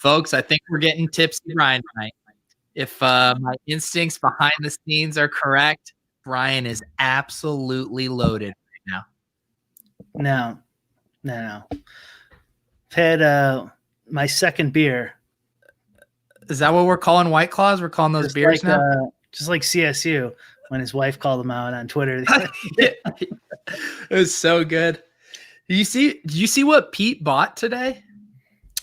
Folks, I think we're getting tipsy Brian tonight. If my instincts behind the scenes are correct, Brian is absolutely loaded right now. No. I've had my second beer. Is that what we're calling White Claws? We're calling those beers now? Just like CSU when his wife called him out on Twitter. It was so good. Do you see what Pete bought today?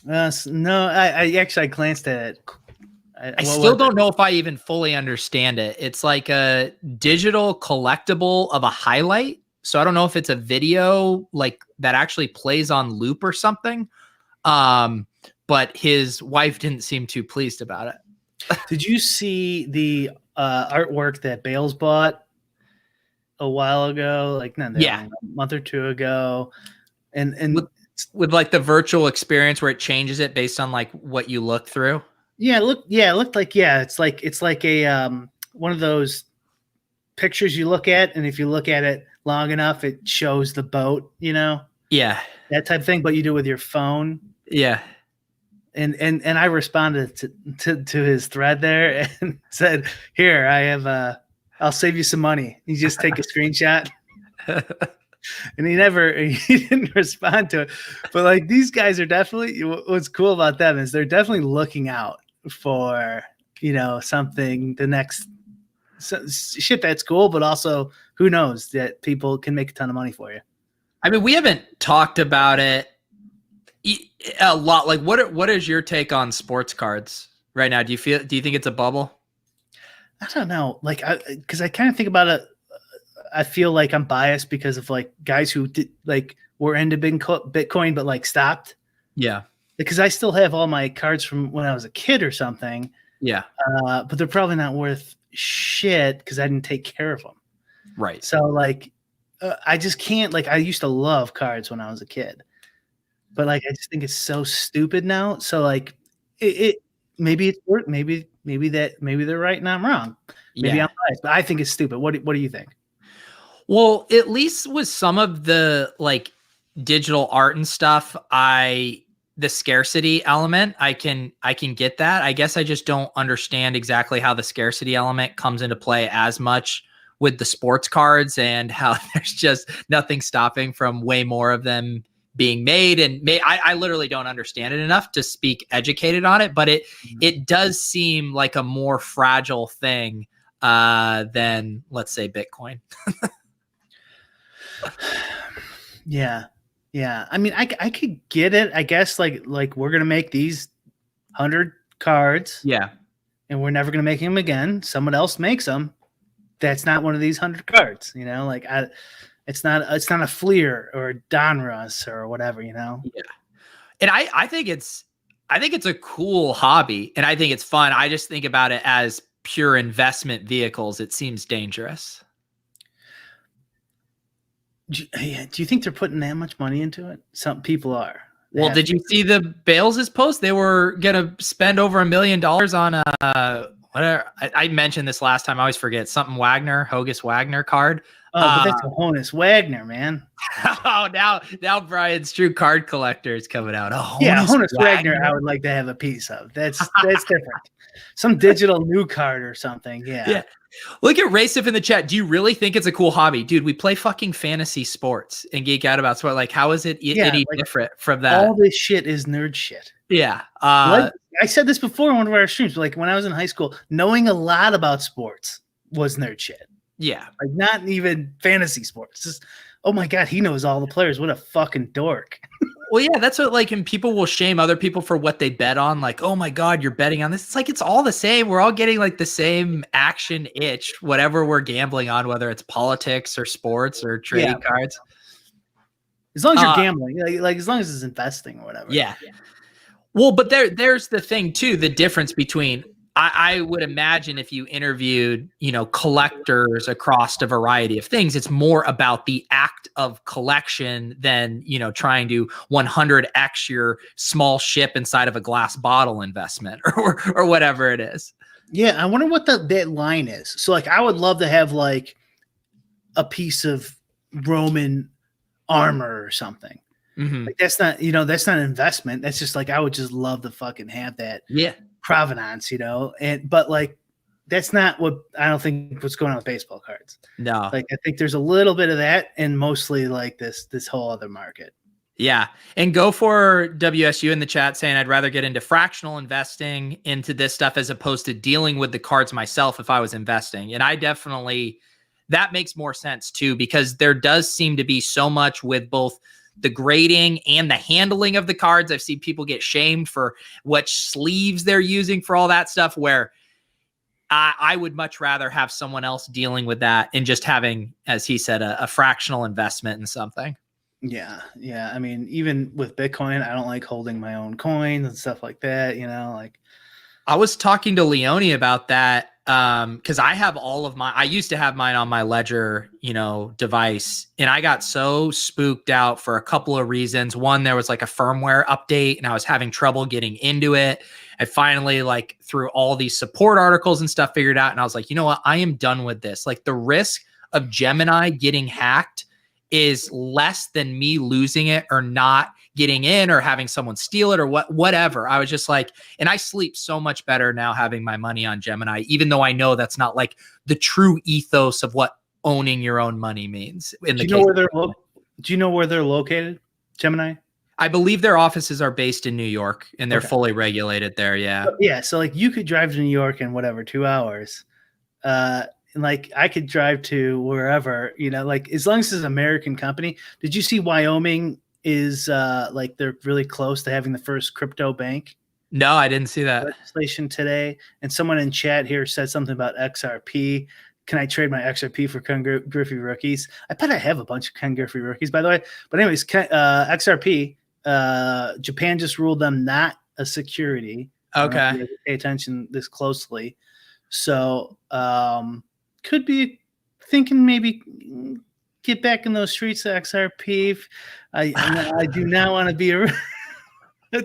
No, I actually glanced at it. I still don't know if I even fully understand it. It's like a digital collectible of a highlight. So I don't know if it's a video like that actually plays on loop or something. But his wife didn't seem too pleased about it. Did you see the artwork that Bales bought a while ago? Like a month or two ago. And with like the virtual experience where it changes it based on like what you look through. Yeah, it looked like it's like a one of those pictures you look at, and if you look at it long enough, it shows the boat, Yeah. That type of thing, but you do it with your phone. Yeah. And I responded to his thread there and said, "Here, I have I'll save you some money. You just take a screenshot." And he didn't respond to it. But like these guys are definitely, what's cool about them is they're definitely looking out for, something, the next shit that's cool, but also who knows that people can make a ton of money for you. I mean, we haven't talked about it a lot. Like what is your take on sports cards right now? Do you think it's a bubble? I don't know. Like, cause I kind of think about it. I feel like I'm biased because of like guys who were into Bitcoin, but like stopped. Yeah. Because I still have all my cards from when I was a kid or something. Yeah. But they're probably not worth shit because I didn't take care of them. Right. So like, I just can't, like, I used to love cards when I was a kid, but like, I just think it's so stupid now. So like maybe it's worth, maybe they're right and I'm wrong. Maybe I'm biased, but I think it's stupid. What do you think? Well, at least with some of the like digital art and stuff, the scarcity element, I can get that. I guess I just don't understand exactly how the scarcity element comes into play as much with the sports cards and how there's just nothing stopping from way more of them being made. And I literally don't understand it enough to speak educated on it, but it does seem like a more fragile thing than, let's say, Bitcoin. Yeah. I mean, I could get it. I guess like we're gonna make these 100 cards. Yeah. And we're never gonna make them again. Someone else makes them. That's not one of these 100 cards. Like it's not a Fleer or a Donruss or whatever. Yeah. And I think it's a cool hobby, and I think it's fun. I just think about it as pure investment vehicles. It seems dangerous. Do you think they're putting that much money into it? Some people are. Well, did you see the Bales' post? They were going to spend over $1 million on whatever. I mentioned this last time. I always forget. Something Hogus Wagner card. Oh, but that's a Honus Wagner, man. Oh, now Brian's true card collector is coming out. Oh, yeah, Honus Wagner, I would like to have a piece of. That's different. Some digital new card or something. Yeah. Look at Racif in the chat. Do you really think it's a cool hobby? Dude, we play fucking fantasy sports and geek out about sport. Like, how is it any different from that? All this shit is nerd shit. Yeah. I said this before in one of our streams. Like, when I was in high school, knowing a lot about sports was nerd shit. Yeah. Like, not even fantasy sports. Just, oh my God, he knows all the players. What a fucking dork. Well, yeah, that's what, like, and people will shame other people for what they bet on. Like, oh my God, you're betting on this. It's like, it's all the same. We're all getting like the same action itch, whatever we're gambling on, whether it's politics or sports or trading cards. As long as you're gambling, like as long as it's investing or whatever. Yeah. Well, but there's the thing too, the difference between, I would imagine if you interviewed, collectors across a variety of things, it's more about the act of collection than, trying to 100x your small ship inside of a glass bottle investment or whatever it is. Yeah. I wonder what that line is. So like, I would love to have like a piece of Roman armor or something. Like that's not, that's not an investment. That's just like, I would just love to fucking have that provenance, but like, that's not what I don't think what's going on with baseball cards. No. Like, I think there's a little bit of that and mostly like this whole other market. Yeah. And go for WSU in the chat saying I'd rather get into fractional investing into this stuff as opposed to dealing with the cards myself if I was investing. And I definitely, that makes more sense too, because there does seem to be so much with both the grading and the handling of the cards. I've seen people get shamed for what sleeves they're using for all that stuff, where I would much rather have someone else dealing with that and just having, as he said, a fractional investment in something. Yeah. Yeah. I mean, even with Bitcoin, I don't like holding my own coins and stuff like that, like. I was talking to Leone about that because I have all of I used to have mine on my Ledger, device, and I got so spooked out for a couple of reasons. One, there was like a firmware update and I was having trouble getting into it. I finally, like, through all these support articles and stuff, figured out, and I was like, you know what? I am done with this. Like, the risk of Gemini getting hacked is less than me losing it or not getting in or having someone steal it or whatever. I was just like, and I sleep so much better now having my money on Gemini, even though I know that's not like the true ethos of what owning your own money means. Do you know where they're located, Gemini? I believe their offices are based in New York and they're fully regulated there. Yeah. Yeah. So like you could drive to New York in 2 hours. And like I could drive to wherever, like as long as it's an American company. Did you see Wyoming is like they're really close to having the first crypto bank? No, I didn't see that legislation today. And someone in chat here said something about XRP. Can I trade my XRP for Ken Griffey rookies? I bet I have a bunch of Ken Griffey rookies, by the way. But anyways, XRP, Japan just ruled them not a security. Okay. Pay attention this closely. So could be thinking maybe get back in those streets of XRP. I do not want to be a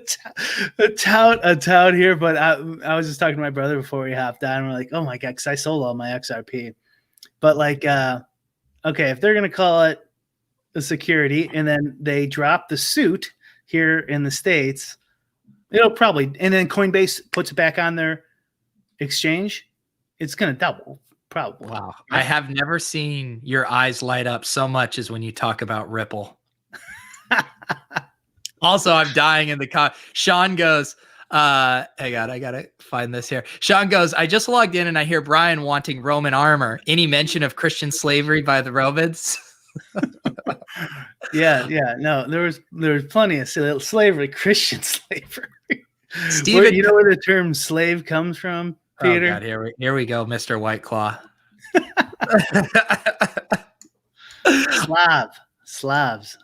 tout here, but I was just talking to my brother before we hopped on. We're like, oh my God, because I sold all my XRP. But like, okay, if they're going to call it a security and then they drop the suit here in the States, it'll probably, and then Coinbase puts it back on their exchange, it's going to double. Probably. Wow. I have never seen your eyes light up so much as when you talk about Ripple. Also, I'm dying in the car. Sean goes, hang on, I gotta find this here. Sean goes, I just logged in and I hear Brian wanting Roman armor. Any mention of Christian slavery by the Romans? Yeah. No, there was plenty of slavery, Christian slavery. Steven, you know where the term slave comes from? Peter? Oh God, here we go, Mr. White Claw. Slavs.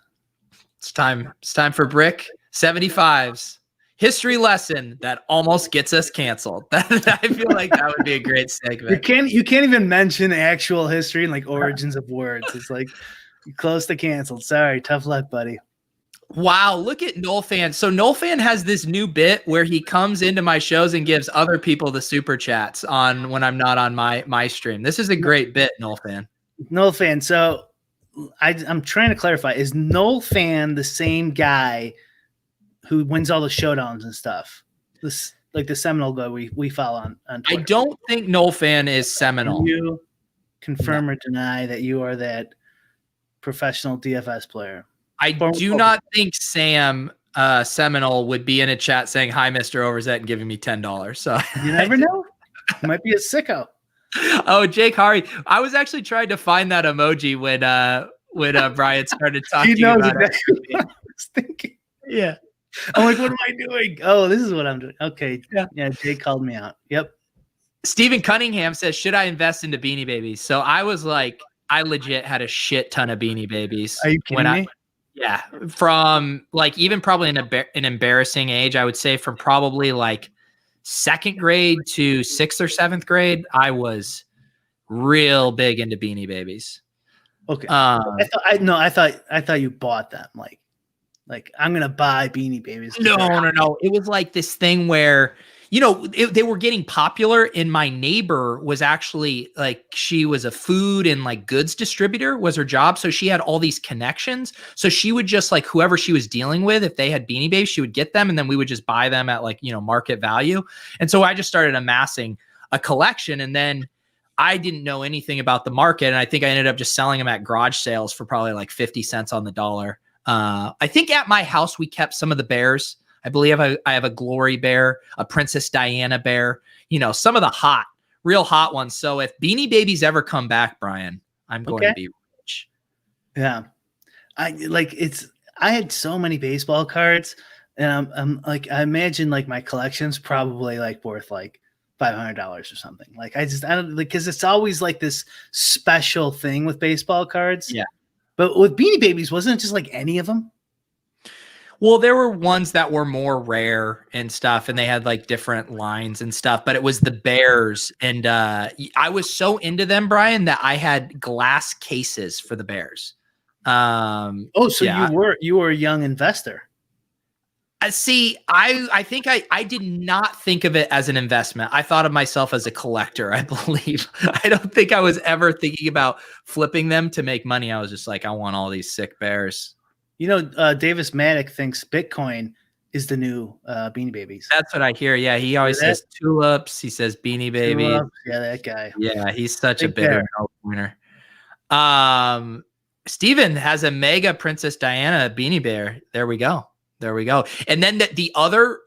It's time for Brick 75s. History lesson that almost gets us canceled. I feel like that would be a great segment. You can't even mention actual history and like origins of words. It's like you're close to canceled. Sorry, tough luck, buddy. Wow, look at Nolfan. So Nolfan has this new bit where he comes into my shows and gives other people the super chats on when I'm not on my stream. This is a great bit, Nolfan. Nolfan. So I'm trying to clarify. Is Nolfan the same guy who wins all the showdowns and stuff? This like the Seminole guy we follow on Twitter. I don't think Nolfan is Seminole. Can you confirm or deny that you are that professional DFS player? I do not think Sam Seminole would be in a chat saying, hi, Mr. Overzet, and giving me $10. So you never know. He might be a sicko. Oh, Jake Hari. I was actually trying to find that emoji when Brian started talking about exactly it. what I was thinking. Yeah. I'm like, what am I doing? Oh, this is what I'm doing. Okay. Yeah, Jake called me out. Yep. Stephen Cunningham says, should I invest into Beanie Babies? So I was like, I legit had a shit ton of Beanie Babies. Are you kidding me? Yeah, from like even probably an embarrassing age, I would say from probably like 2nd grade to 6th or 7th grade, I was real big into Beanie Babies. Okay, I thought you bought them. Like I'm gonna buy Beanie Babies. No. It was like this thing where they were getting popular, and my neighbor was actually like, she was a food and like goods distributor was her job. So she had all these connections. So she would just like, whoever she was dealing with, if they had Beanie Babies, she would get them, and then we would just buy them at like, market value. And so I just started amassing a collection, and then I didn't know anything about the market. And I think I ended up just selling them at garage sales for probably like 50 cents on the dollar. I think at my house, we kept some of the bears. I believe I have a Glory bear, a Princess Diana bear, some of the real hot ones. So if Beanie Babies ever come back, Brian, I'm going to be rich. Yeah. I had so many baseball cards, and I'm like, I imagine like my collection's probably like worth like $500 or something. Like I don't, because it's always like this special thing with baseball cards. Yeah. But with Beanie Babies, wasn't it just like any of them? Well, there were ones that were more rare and stuff, and they had like different lines and stuff, but it was the bears. And I was so into them, Brian, that I had glass cases for the bears. You were a young investor. See, I think I did not think of it as an investment. I thought of myself as a collector, I believe. I don't think I was ever thinking about flipping them to make money. I was just like, I want all these sick bears. Davis Maddock thinks Bitcoin is the new Beanie Babies. That's what I hear. Yeah, he always says tulips. He says Beanie Baby. Tulips. Yeah, that guy. Yeah, he's such a bitter winner. Steven has a mega Princess Diana Beanie Bear. There we go. And then the other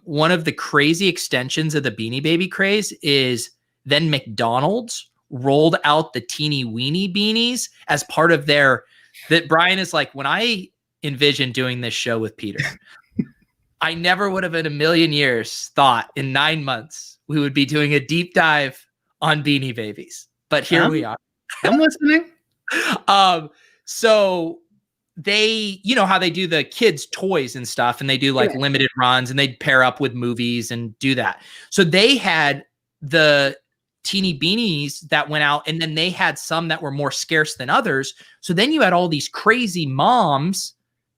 one of the crazy extensions of the Beanie Baby craze is then McDonald's rolled out the teeny weeny beanies as part of that Brian is like, when I envisioned doing this show with Peter, I never would have in a million years thought in 9 months we would be doing a deep dive on Beanie Babies. But here we are. I'm listening. So they, how they do the kids' toys and stuff, and they do like limited runs, and they'd pair up with movies and do that. So they had the teeny beanies that went out, and then they had some that were more scarce than others. So then you had all these crazy moms.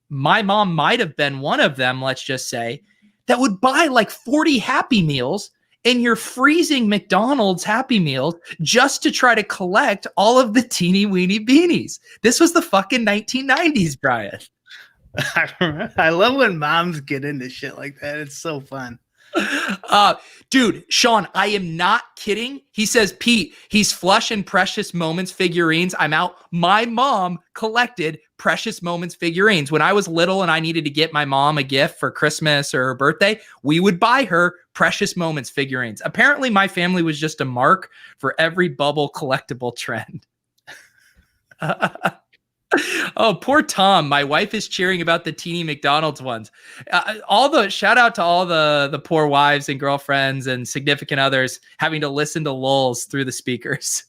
My mom might have been one of them, let's just say, that would buy like 40 Happy Meals, and you're freezing McDonald's Happy Meals just to try to collect all of the teeny weeny beanies. This was the fucking 1990s, Brian. I love when moms get into shit like that. It's so fun. Dude, Sean, I am not kidding. He says, Pete, he's flush and Precious Moments figurines. I'm out. My mom collected Precious Moments figurines. When I was little and I needed to get my mom a gift for Christmas or her birthday, we would buy her Precious Moments figurines. Apparently, my family was just a mark for every bubble collectible trend. Oh, poor Tom. My wife is cheering about the teeny McDonald's ones. Shout out to all the poor wives and girlfriends and significant others having to listen to Lolz through the speakers.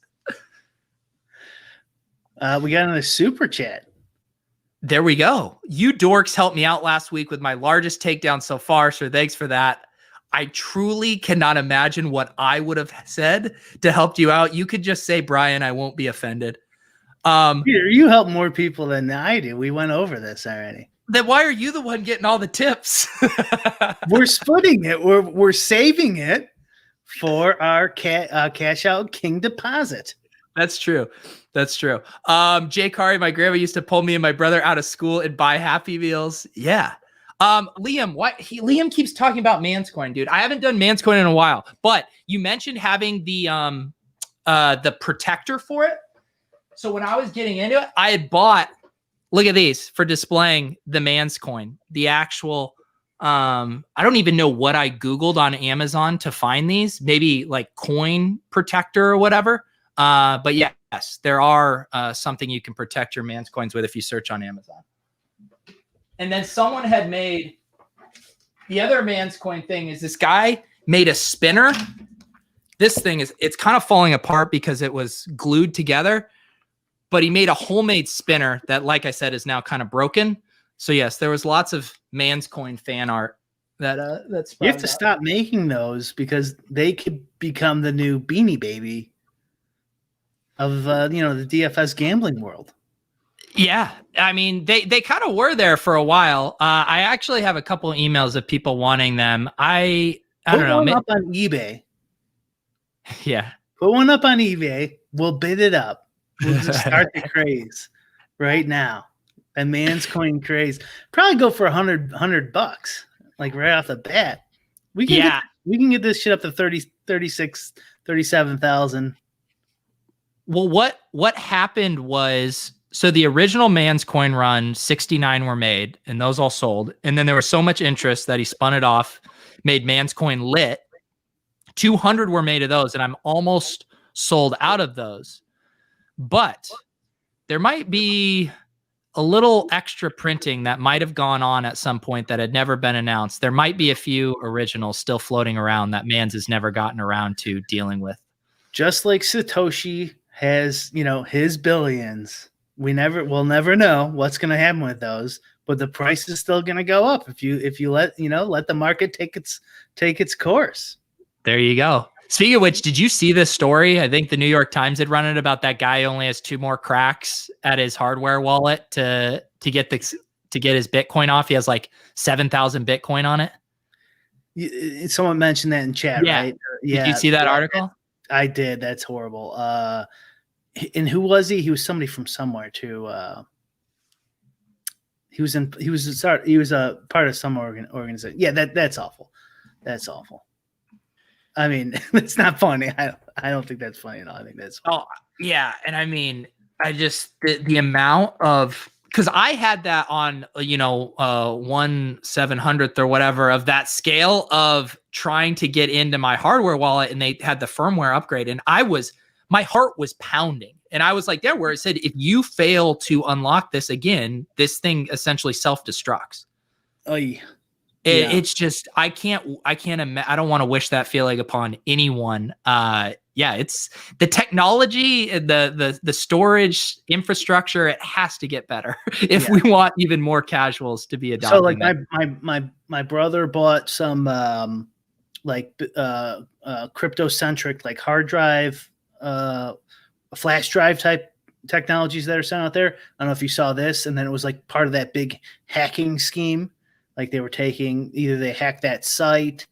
We got another super chat. There we go. You dorks helped me out last week with my largest takedown so far, so thanks for that. I truly cannot imagine what I would have said to help you out. You could just say, Brian, I won't be offended. Peter, you help more people than I do. We went over this already. Then why are you the one getting all the tips? We're splitting it. We're saving it for our cash out king deposit. That's true. Jay Kari, my grandma used to pull me and my brother out of school and buy Happy Meals. Yeah. Liam, Liam keeps talking about Manscoin, dude. I haven't done Manscoin in a while, but you mentioned having the protector for it. So when I was getting into it, I had bought, look at these for displaying the Manscoin, the actual, I don't even know what I Googled on Amazon to find these, maybe like coin protector or whatever. But yes, there are something you can protect your Manscoins with if you search on Amazon. And then someone had made, the other Manscoin thing is this guy made a spinner. This thing it's kind of falling apart because it was glued together. But he made a homemade spinner that, like I said, is now kind of broken. So yes, there was lots of Manscoin fan art that's. You have to stop making those because they could become the new Beanie Baby of the DFS gambling world. Yeah, I mean they kind of were there for a while. I actually have a couple of emails of people wanting them. I I don't Put one know. up on eBay. Yeah. Put one up on eBay. We'll bid it up. We'll just start the craze right now. A man's coin craze. Probably go for $100, like right off the bat. We can get this shit up to 30, 36, 37,000. Well, what happened was, so the original man's coin run, 69 were made, and those all sold. And then there was so much interest that he spun it off, made man's coin lit. 200 were made of those, and I'm almost sold out of those. But there might be a little extra printing that might have gone on at some point that had never been announced. There might be a few originals still floating around that Mans has never gotten around to dealing with. Just like Satoshi has, his billions. We'll never know what's going to happen with those, but the price is still going to go up if you let the market take its course. There you go. Speaking of which, did you see this story? I think the New York Times had run it about that guy only has 2 more cracks at his hardware wallet to get his Bitcoin off. He has like 7,000 Bitcoin on it. Someone mentioned that in chat, right? Yeah. Did you see that article? I did. That's horrible. And who was he? He was somebody from somewhere too. He was a part of some organization. Yeah, that's awful. That's awful. I mean, it's not funny. I don't think that's funny at all. I think that's funny. Oh, yeah. And I mean, I just, the amount of, because I had that on, 1/700th or whatever of that scale of trying to get into my hardware wallet, and they had the firmware upgrade, and my heart was pounding. And I was like, there, where it said, if you fail to unlock this again, this thing essentially self-destructs. Oh, yeah. It's just, I don't want to wish that feeling upon anyone. It's the technology, the storage infrastructure. It has to get better if we want even more casuals to be adopting. So like my brother bought some crypto-centric, like hard drive, flash drive type technologies that are sent out there. I don't know if you saw this, and then it was like part of that big hacking scheme. Like they were they hacked that site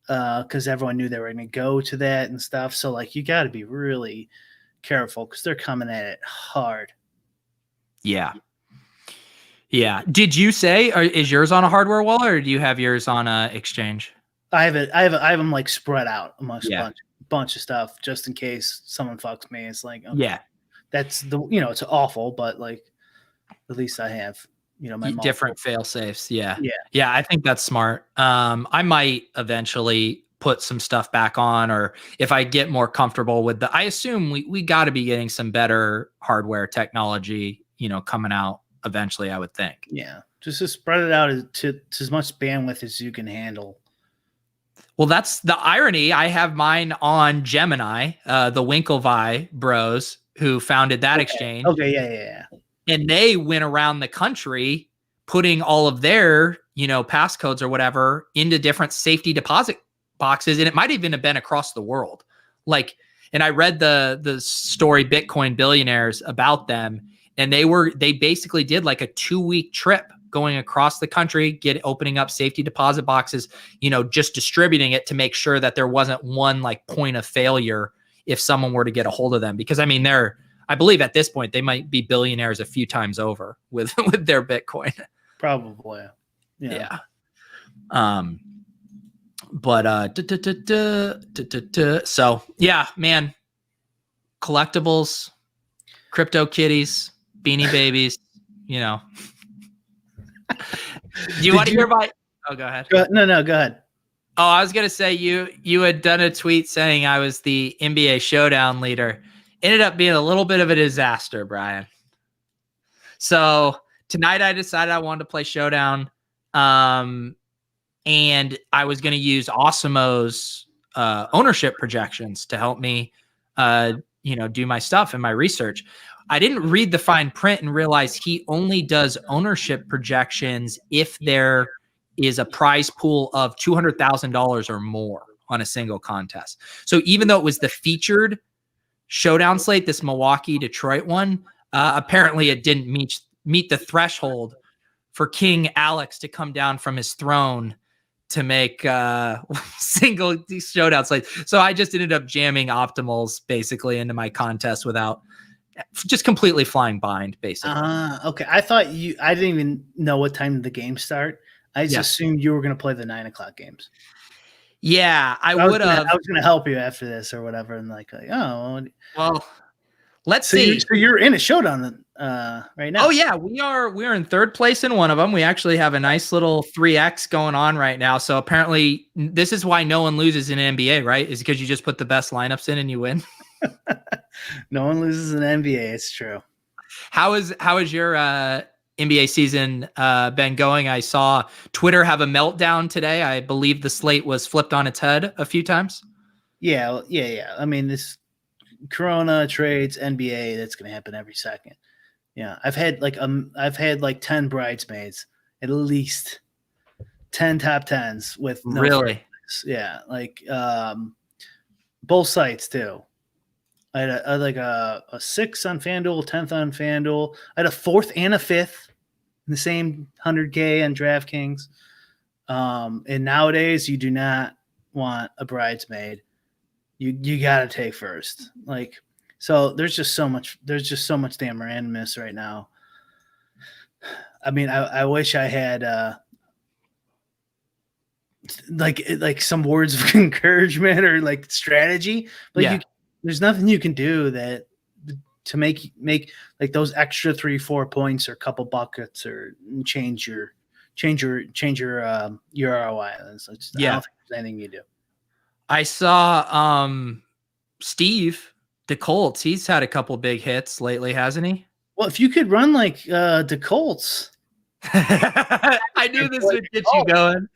because everyone knew they were going to go to that and stuff. So like you got to be really careful because they're coming at it hard. Yeah. Yeah. Did you say, is yours on a hardware wallet or do you have yours on a exchange? I have them like spread out amongst a bunch of stuff just in case someone fucks me. It's like, okay, that's it's awful, but like at least I have. My different fail safes. Yeah. I think that's smart. I might eventually put some stuff back on, or if I get more comfortable with I assume we got to be getting some better hardware technology, coming out eventually, I would think. Yeah. Just to spread it out to as much bandwidth as you can handle. Well, that's the irony. I have mine on Gemini, the Winklevi bros who founded that exchange. Okay. Yeah. And they went around the country putting all of their, passcodes or whatever into different safety deposit boxes. And it might even have been across the world. Like, and I read the story Bitcoin Billionaires about them. And they basically did like a 2-week trip going across the country, opening up safety deposit boxes, just distributing it to make sure that there wasn't one like point of failure if someone were to get a hold of them. Because I mean, I believe at this point they might be billionaires a few times over with their Bitcoin. Probably. Yeah. So yeah, man, collectibles, crypto kitties, beanie babies, Do you want to hear my, go ahead. No, go ahead. Oh, I was going to say you had done a tweet saying I was the NBA Showdown leader. Ended up being a little bit of a disaster, Brian. So tonight I decided I wanted to play Showdown. And I was going to use Osimo's ownership projections to help me, do my stuff and my research. I didn't read the fine print and realize he only does ownership projections if there is a prize pool of $200,000 or more on a single contest. So even though it was the featured Showdown slate, this Milwaukee Detroit one, apparently it didn't meet the threshold for King Alex to come down from his throne to make single showdown slates. So I just ended up jamming optimals basically into my contest without just completely flying blind, basically. Okay. I didn't even know what time the games start. I just assumed you were going to play the 9 o'clock games. Yeah, I would have. I was going to help you after this or whatever. And well, let's see. So you're in a showdown right now. Oh yeah, we're in third place in one of them. We actually have a nice little 3x going on right now. So apparently this is why no one loses in NBA, right? Is because you just put the best lineups in and you win. No one loses in NBA. It's true. How is your NBA season been going? I saw Twitter have a meltdown today. I believe the slate was flipped on its head a few times. Yeah. I mean, this Corona trades, NBA, that's going to happen every second. Yeah, I've had like 10 bridesmaids, at least 10 top 10s with no really. Yeah, like both sites too. I had a 6 on FanDuel, 10th on FanDuel. I had a 4th and a 5th in the same 100K on DraftKings. And nowadays you do not want a bridesmaid. You got to take first. Like, so there's just so much damn randomness right now. I mean, I wish I had like some words of encouragement or like strategy, but there's nothing you can do that to make like those extra 3-4 points or a couple buckets or change your ROI. I don't think there's anything you do. I saw Steve DeColts. He's had a couple big hits lately, hasn't he? Well, if you could run like DeColts. I knew this would get you going.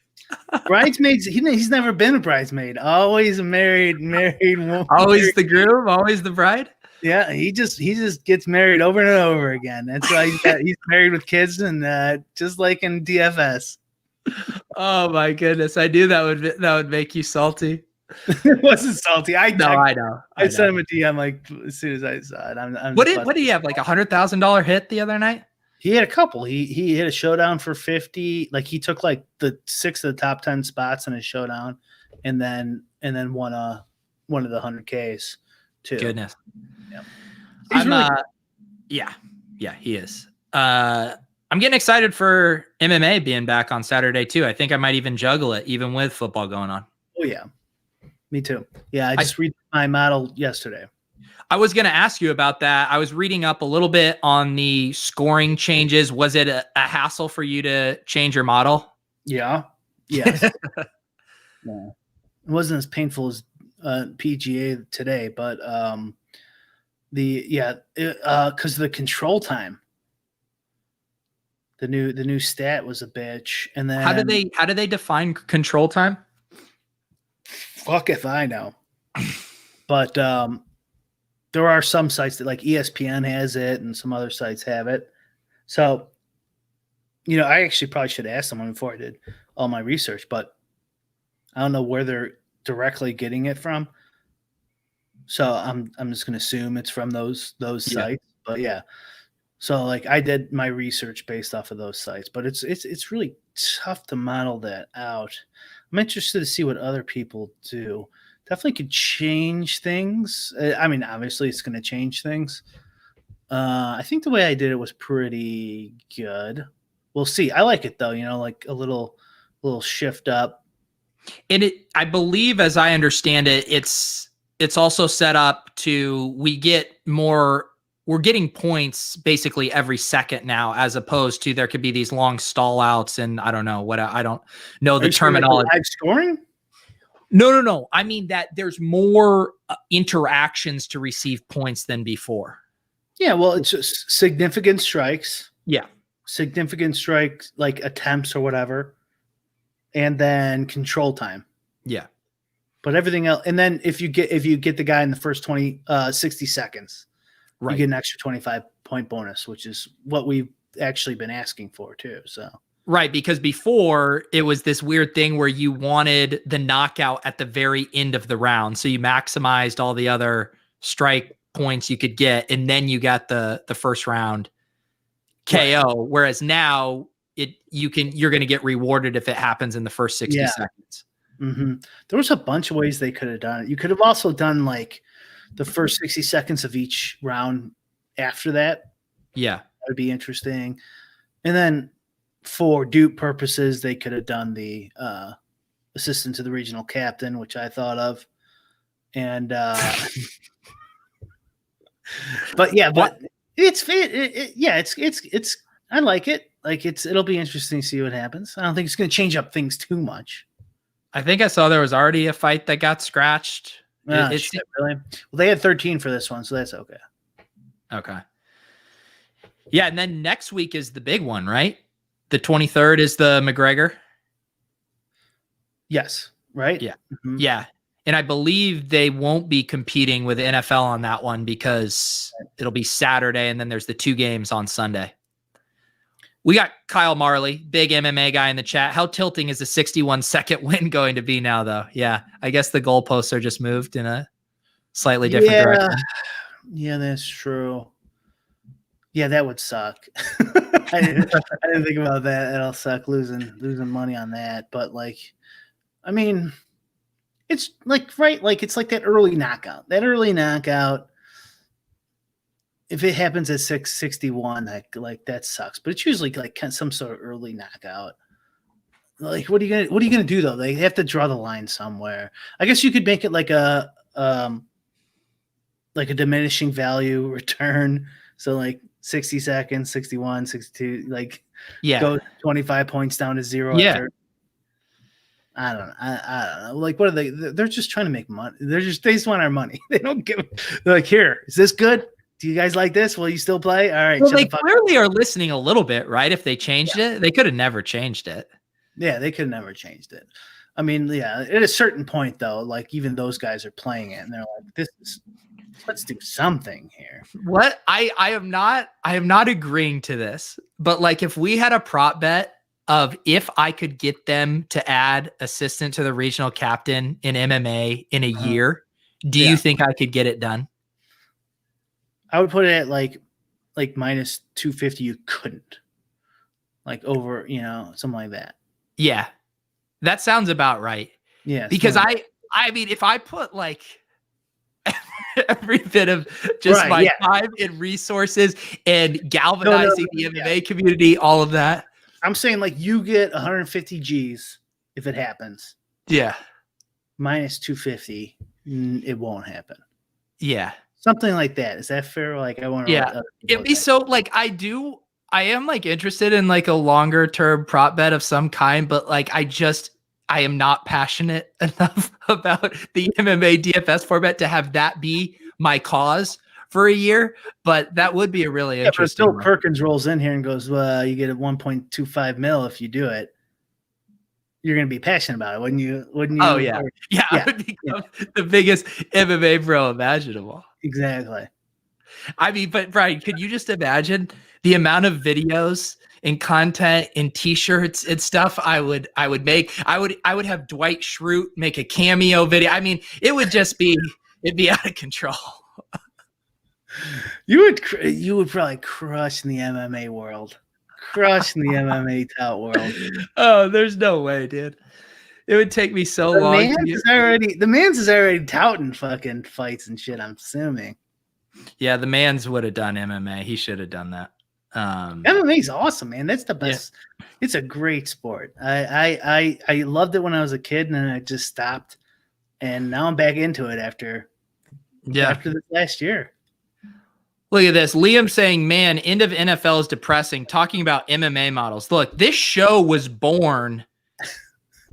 Bridesmaids, he's never been a bridesmaid. Always a married woman. Always the groom, always the bride. Yeah, he just gets married over and over again. That's why he's married with kids and just like in DFS. Oh my goodness. I knew that would make you salty. It wasn't salty. I know. I sent him a DM like as soon as I saw it. What did he have? Like $100,000 hit the other night? He had a couple. He hit a showdown for 50. Like he took like the 6 of the top 10 spots in his showdown, and then won one of the 100Ks too. Goodness. Yeah. Yeah, he is. I'm getting excited for MMA being back on Saturday too. I think I might even juggle it, even with football going on. Oh yeah. Me too. Yeah, I just read my model yesterday. I was going to ask you about that. I was reading up a little bit on the scoring changes. Was it a hassle for you to change your model? Yeah. Yes. Yeah. It wasn't as painful as PGA today, but because of the control time. The new stat was a bitch. And then how do they define control time? Fuck if I know. But there are some sites that like ESPN has it and some other sites have it. So, I actually probably should ask someone before I did all my research, but I don't know where they're directly getting it from. So I'm just going to assume it's from those sites. But yeah. So like I did my research based off of those sites, but it's really tough to model that out. I'm interested to see what other people do. Definitely could change things. I mean, obviously it's going to change things. I think the way I did it was pretty good. We'll see. I like it though, like a little shift up. And I believe, as I understand it, it's also set up to we're getting points basically every second now, as opposed to there could be these long stall outs and I don't know the terminology. Live scoring? No. I mean that there's more interactions to receive points than before. Yeah, well, it's just significant strikes. Yeah. Significant strikes, like attempts or whatever. And then control time. Yeah. But everything else, and then if you get the guy in the first 60 seconds, right, you get an extra 25-point bonus, which is what we've actually been asking for too. So right, because before it was this weird thing where you wanted the knockout at the very end of the round, so you maximized all the other strike points you could get, and then you got the first round KO. Right. Whereas now you're going to get rewarded if it happens in the first 60 seconds. Mm-hmm. There was a bunch of ways they could have done it. You could have also done like the first 60 seconds of each round after that. Yeah. That would be interesting. And then for dupe purposes, they could have done the assistant to the regional captain, which I thought of. And but it's I like it. Like it'll be interesting to see what happens. I don't think it's going to change up things too much. I think I saw there was already a fight that got scratched. Really? Well, they had 13 for this one, so that's okay. Okay. Yeah, and then next week is the big one, right? The 23rd is the McGregor. Yes. Right? Yeah. Mm-hmm. Yeah. And I believe they won't be competing with NFL on that one because it'll be Saturday and then there's the 2 games on Sunday. We got Kyle Marley, big MMA guy in the chat. How tilting is the 61-second win going to be now, though? Yeah, I guess the goalposts are just moved in a slightly different direction. Yeah, that's true. Yeah, that would suck. I didn't think about that. That'll suck losing money on that. But like, I mean, it's like it's like that early knockout. That early knockout. If it happens at 661, like that sucks. But it's usually like some sort of early knockout. Like, what are you gonna do though? They have to draw the line somewhere. I guess you could make it like a diminishing value return. So like 60 seconds, 61, 62, like go 25 points down to 0. Yeah. After. I don't know. Like, what are they? They're just trying to make money. They just want our money. They don't give. They're like, here, is this good? Do you guys like this? Will you still play? All right. Well, they clearly are listening a little bit, right? If they changed it, they could have never changed it. Yeah, they could have never changed it. I mean, yeah, at a certain point, though, like even those guys are playing it, and they're like, let's do something here. What? I am not agreeing to this, but like if we had a prop bet of if I could get them to add assistant to the regional captain in MMA in a year, do you think I could get it done? I would put it at like minus 250. You couldn't, like over, something like that. Yeah, that sounds about right. Yeah, because I mean, if I put like every bit of just my time and resources and galvanizing the MMA community, all of that. I'm saying like you get 150 G's if it happens. Yeah, minus 250, it won't happen. Yeah. Something like that. Is that fair? Like, I want to. Yeah. It'd be so like I am like interested in like a longer term prop bet of some kind, but like I am not passionate enough about the MMA DFS format to have that be my cause for a year. But that would be a really interesting. Bill Perkins rolls in here and goes, "Well, you get a 1.25 mil if you do it." You're going to be passionate about it, wouldn't you? Oh yeah. Yeah. I would become the biggest MMA pro imaginable. Exactly. I mean, but Brian, could you just imagine the amount of videos and content and t-shirts and stuff I would make? I would have Dwight Schrute make a cameo video. I mean, it'd be out of control. You would probably crush in the MMA world. Crush in the MMA tout world. Oh, there's no way, dude. It would take me so long. The man's is already touting fucking fights and shit, I'm assuming. Yeah, the man's would have done MMA. He should have done that. MMA is awesome, man. That's the best. Yeah. It's a great sport. I loved it when I was a kid, and then I just stopped. And now I'm back into it after this last year. Look at this. Liam saying, man, end of NFL is depressing. Talking about MMA models. Look, this show was born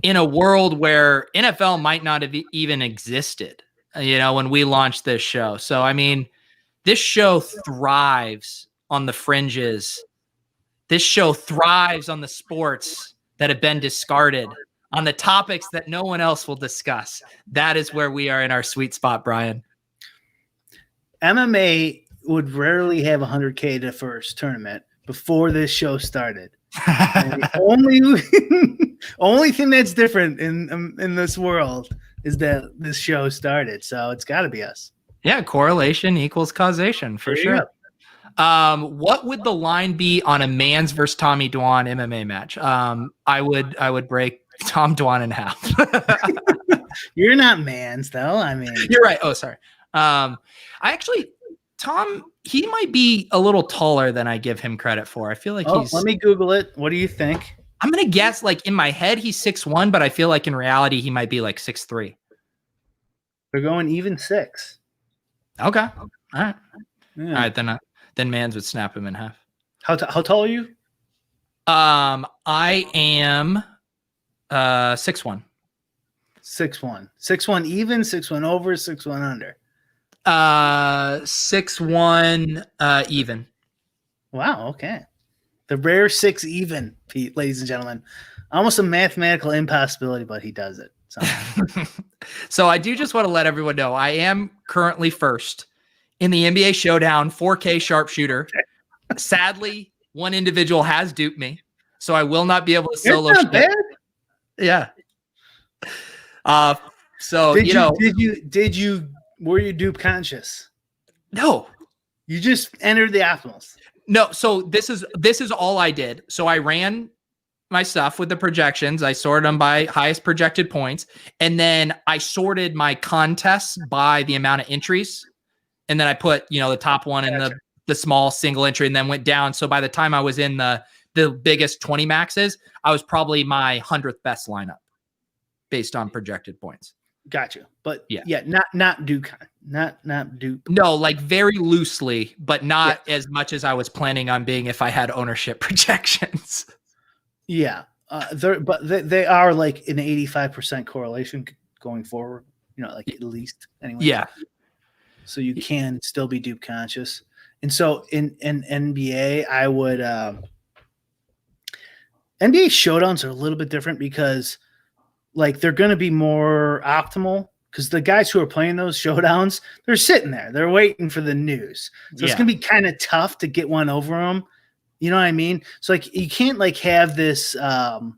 in a world where NFL might not have even existed, when we launched this show. So, I mean, this show thrives on the fringes. This show thrives on the sports that have been discarded, on the topics that no one else will discuss. That is where we are in our sweet spot, Brian. MMA would rarely have 100K to first tournament before this show started. The only thing that's different in this world is that this show started. So it's got to be us. Yeah, correlation equals causation for sure. What would the line be on a Mans versus Tommy Dwan MMA match? I would break Tom Dwan in half. You're not Mans though. I mean, you're right. Oh, sorry. Tom, he might be a little taller than I give him credit for. I feel like he's. Let me Google it. What do you think? I'm gonna guess, like in my head, he's 6'1", but I feel like in reality he might be like 6'3". They're going even 6. Okay. All right. Yeah. All right. Then Mans would snap him in half. How tall are you? I am 6'1". 6'1". 6'1" even, 6'1" over, 6'1" under. 6'1" even. Wow. Okay. The rare 6 even, Pete, ladies and gentlemen. Almost a mathematical impossibility, but he does it. So, so I do just want to let everyone know I am currently first in the NBA Showdown 4K sharpshooter. Sadly, one individual has duped me, so I will not be able to solo. It's not bad. Yeah. So did you were you dupe conscious? No. You just entered the optimals. No, so this is all I did. So I ran my stuff with the projections. I sorted them by highest projected points, and then I sorted my contests by the amount of entries, and then I put the top one in the small single entry, and then went down. So by the time I was in the biggest 20 maxes, I was probably my 100th best lineup based on projected points. Gotcha. But yeah, not dupe. No, like very loosely, but not as much as I was planning on being if I had ownership projections. Yeah. They are like an 85% correlation going forward, like at least anyway. Yeah. So you can still be dupe conscious. And so in NBA, I would NBA showdowns are a little bit different because like they're going to be more optimal because the guys who are playing those showdowns, they're sitting there. They're waiting for the news. So it's going to be kind of tough to get one over them. You know what I mean? So like you can't like have this so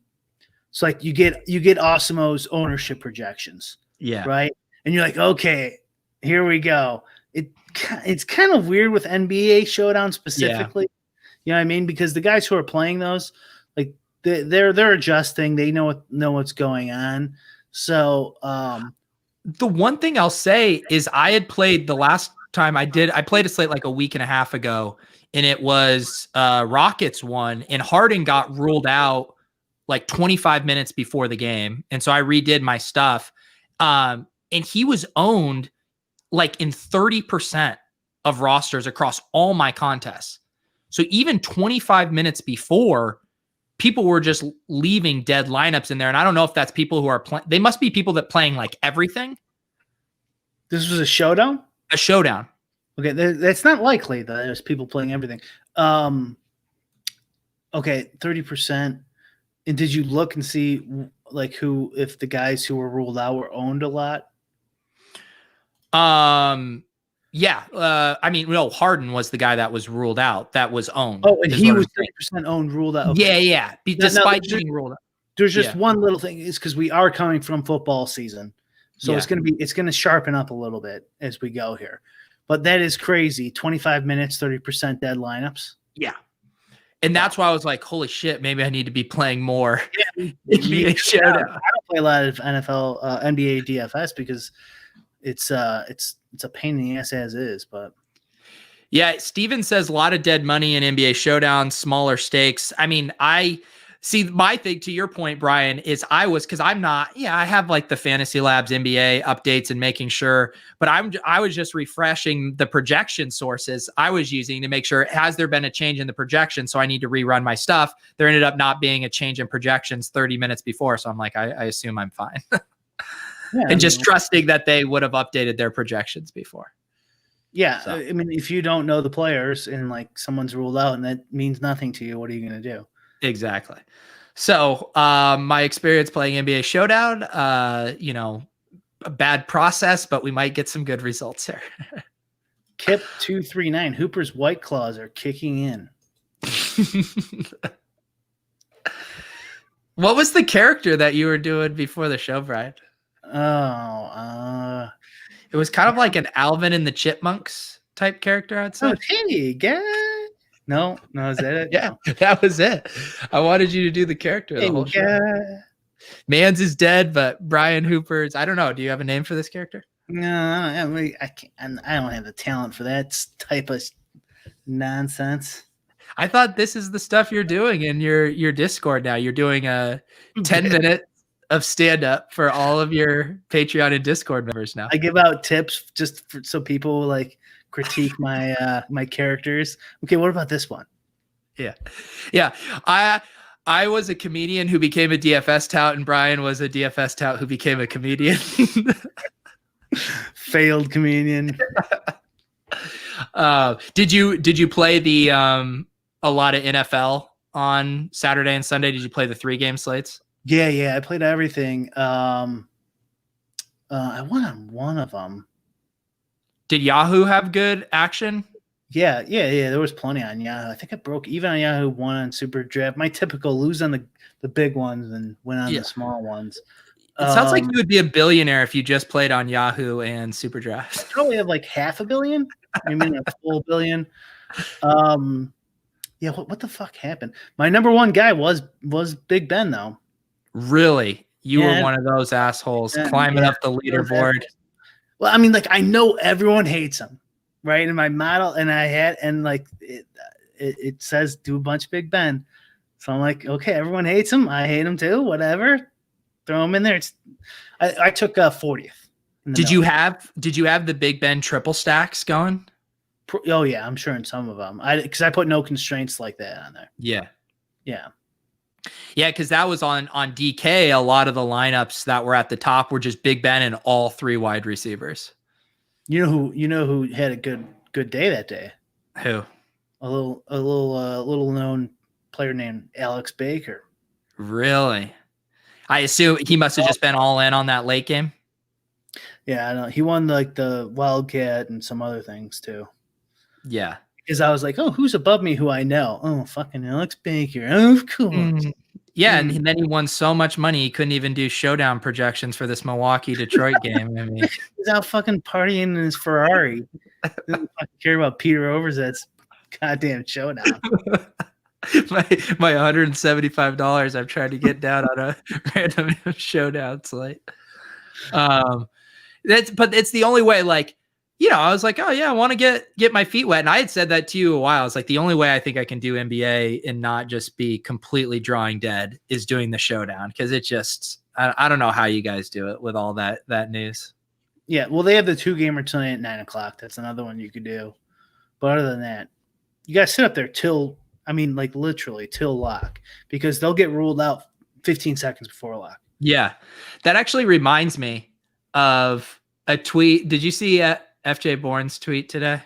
like you get Osimo's ownership projections. Yeah. Right? And you're like, "Okay, here we go." It's kind of weird with NBA showdown specifically. Yeah. You know what I mean? Because the guys who are playing those, like they're adjusting. They know what's going on. So the one thing I'll say is I had played the last time I played a slate like a week and a half ago, and it was Rockets won, and Harden got ruled out like 25 minutes before the game. And so I redid my stuff. And he was owned like in 30% of rosters across all my contests. So even 25 minutes before, people were just leaving dead lineups in there. And I don't know if that's people who are playing. They must be people that playing like everything. This was a showdown? A showdown. Okay. That's not likely that there's people playing everything. Okay. 30%. And did you look and see like if the guys who were ruled out were owned a lot? Yeah. Harden was the guy that was ruled out, that was owned. Oh, and he was 30% owned, ruled out. Okay. Yeah. Despite being ruled out. There's just one little thing is because we are coming from football season. So it's going to sharpen up a little bit as we go here. But that is crazy. 25 minutes, 30% dead lineups. Yeah. And that's why I was like, holy shit, maybe I need to be playing more. Yeah, I don't play a lot of NFL, NBA DFS because it's a pain in the ass as is. But yeah, Steven says a lot of dead money in NBA Showdown, smaller stakes. I mean, I see my thing to your point, Brian, is I have like the Fantasy Labs NBA updates and making sure, but I was just refreshing the projection sources I was using to make sure, has there been a change in the projection? So I need to rerun my stuff. There ended up not being a change in projections 30 minutes before. So I'm like, I assume I'm fine. And just trusting that they would have updated their projections before. Yeah. So. I mean, if you don't know the players and like someone's ruled out and that means nothing to you, what are you going to do? Exactly. So my experience playing NBA Showdown, a bad process, but we might get some good results here. Kip 239, Hooper's White Claws are kicking in. What was the character that you were doing before the show, Brian? It was kind of like an Alvin and the Chipmunks type character, I'd say. Oh, hey, guys. No, is that it? Yeah, No. that was it. I wanted you to do the character the whole show. Mans is dead, but Brian Hooper's. I don't know. Do you have a name for this character? No, I can't. I don't have the talent for that type of nonsense. I thought this is the stuff you're doing in your Discord now. You're doing a 10-minute of stand-up for all of your Patreon and Discord members now. I give out tips so people like critique my my characters. Okay, what about this one? Yeah. I was a comedian who became a DFS tout, and Brian was a DFS tout who became a comedian. Failed comedian. Did you play the a lot of NFL on Saturday and Sunday? Did you play the 3-game slates? Yeah, I played everything. I won on one of them. Did Yahoo have good action? Yeah. There was plenty on Yahoo. I think I broke even on Yahoo, won on Super Draft. My typical lose on the big ones and win on the small ones. It sounds like you would be a billionaire if you just played on Yahoo and Super Draft. I probably have like $500 million. I mean, a full billion. Yeah. What the fuck happened? My number one guy was Big Ben though. Really? You were one of those assholes climbing up the leaderboard. Well, I mean, like I know everyone hates him, right? In my model, and it says do a bunch of Big Ben, so I'm like, okay, everyone hates him. I hate him too. Whatever, throw him in there. I took 40th. Did you have the Big Ben triple stacks going? Oh yeah, I'm sure in some of them. Because I put no constraints like that on there. Yeah. Yeah, because that was on DK. A lot of the lineups that were at the top were just Big Ben and all 3 wide receivers. You know who had a good day that day? Who? A little known player named Alex Baker. Really? I assume he must have just been all in on that late game. Yeah, I know. He won like the Wildcat and some other things too. Yeah. Because I was like, oh, who's above me who I know? Oh, fucking Alex Baker. Oh, of course. Yeah, and then he won so much money he couldn't even do showdown projections for this Milwaukee-Detroit game. I mean, he's out fucking partying in his Ferrari. Doesn't fucking care about Peter Overzet's goddamn showdown. my $175 I'm trying to get down on a random showdown slate. But it's the only way. Like, I was like, oh yeah, I want to get my feet wet. And I had said that to you a while. It's like the only way I think I can do NBA and not just be completely drawing dead is doing the showdown. Cause it just, I don't know how you guys do it with all that news. Yeah. Well, they have the 2-gamer tonight at 9:00. That's another one you could do. But other than that, you got to sit up there literally till lock, because they'll get ruled out 15 seconds before lock. Yeah. That actually reminds me of a tweet. Did you see FJ Bourne's tweet today?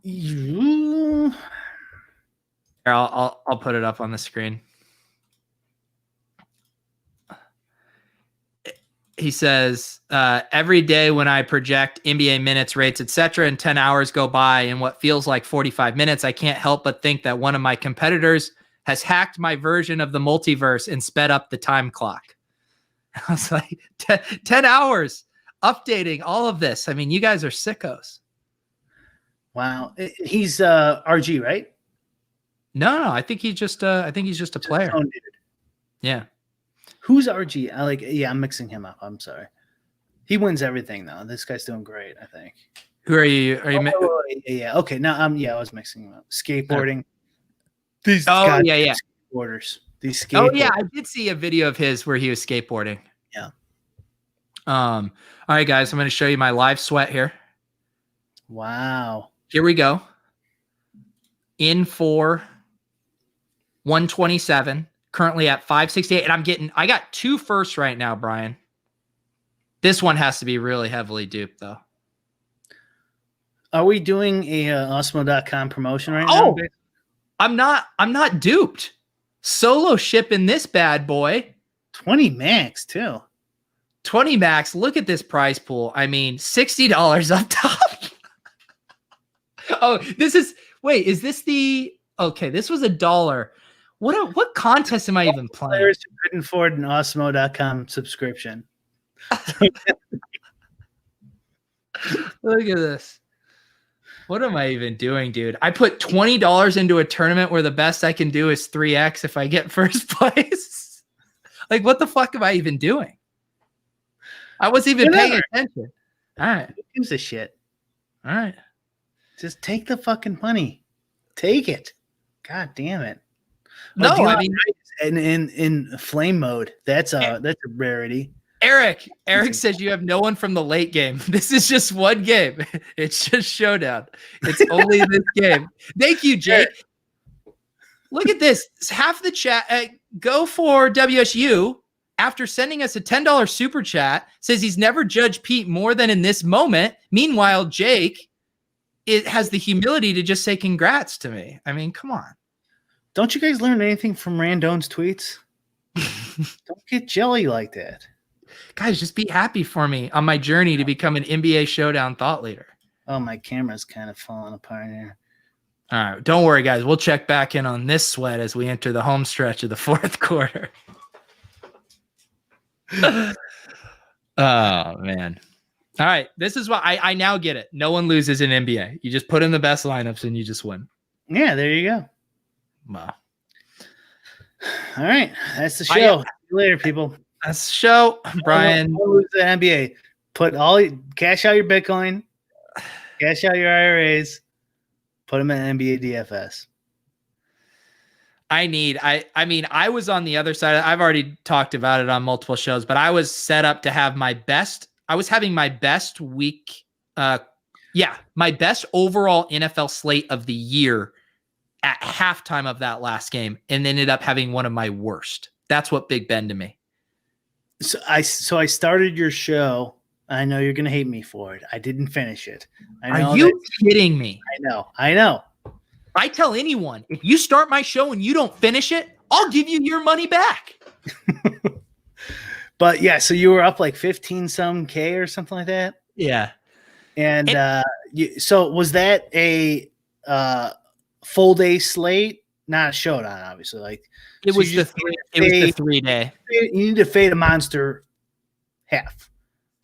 Yeah. Here, I'll put it up on the screen. He says, every day when I project NBA minutes, rates, etc., and 10 hours go by in what feels like 45 minutes, I can't help but think that one of my competitors has hacked my version of the multiverse and sped up the time clock. I was like, 10 hours updating all of this. I mean, you guys are sickos. Wow. He's RG, right? No, I think he's just a player. Yeah. Who's RG? I'm mixing him up. I'm sorry. He wins everything though. This guy's doing great, I think. Who are you? Yeah. Okay. Now I was mixing him up. Skateboarding. Skateboarders. These skateboarders. Oh yeah, I did see a video of his where he was skateboarding. Yeah. All right, guys, I'm going to show you my live sweat here. Wow. Here we go. In for 127, currently at 568, and I got 2 firsts right now, Brian. This one has to be really heavily duped, though. Are we doing a Osmo.com promotion right now? I'm not duped. Solo shipping this bad boy. 20 max, too. 20 max. Look at this prize pool. I mean, $60 up top. Is this was $1. What contest am I even playing? Players who couldn't afford an Osmo.com subscription. Look at this. What am I even doing, dude? I put $20 into a tournament where the best I can do is 3x if I get first place. Like, what the fuck am I even doing? I wasn't even paying attention. All right. Who gives a shit? All right. Just take the fucking money. Take it. God damn it. No, I mean, in flame mode, that's a rarity. Eric says you have no one from the late game. This is just one game. It's just Showdown. It's only this game. Thank you, Jake. Look at this. Half the chat. Go for WSU. After sending us a $10 super chat, says he's never judged Pete more than in this moment. Meanwhile, Jake has the humility to just say congrats to me. I mean, come on. Don't you guys learn anything from Randone's tweets? Don't get jelly like that. Guys, just be happy for me on my journey to become an NBA Showdown thought leader. Oh, my camera's kind of falling apart here. All right. Don't worry, guys. We'll check back in on this sweat as we enter the home stretch of the fourth quarter. Oh, man. All right. This is why I now get it. No one loses in NBA. You just put in the best lineups and you just win. Yeah, there you go. Wow. All right. That's the show. See you later, people. That's the show. Brian. Don't lose the NBA. Cash out your Bitcoin, cash out your IRAs, put them in NBA DFS. I mean, I was on the other side. I've already talked about it on multiple shows, but I was set up to have my best. I was having my best week. My best overall NFL slate of the year at halftime of that last game, and ended up having one of my worst. That's what Big Ben to me. So I started your show. I know you're gonna hate me for it. I didn't finish it. Are you kidding me? I know. I tell anyone, if you start my show and you don't finish it, I'll give you your money back. But yeah, so you were up like 15 some K or something like that. Yeah. And so was that a full day slate? Not a Showdown, obviously. Like it was the 3 day. You need to fade a monster half.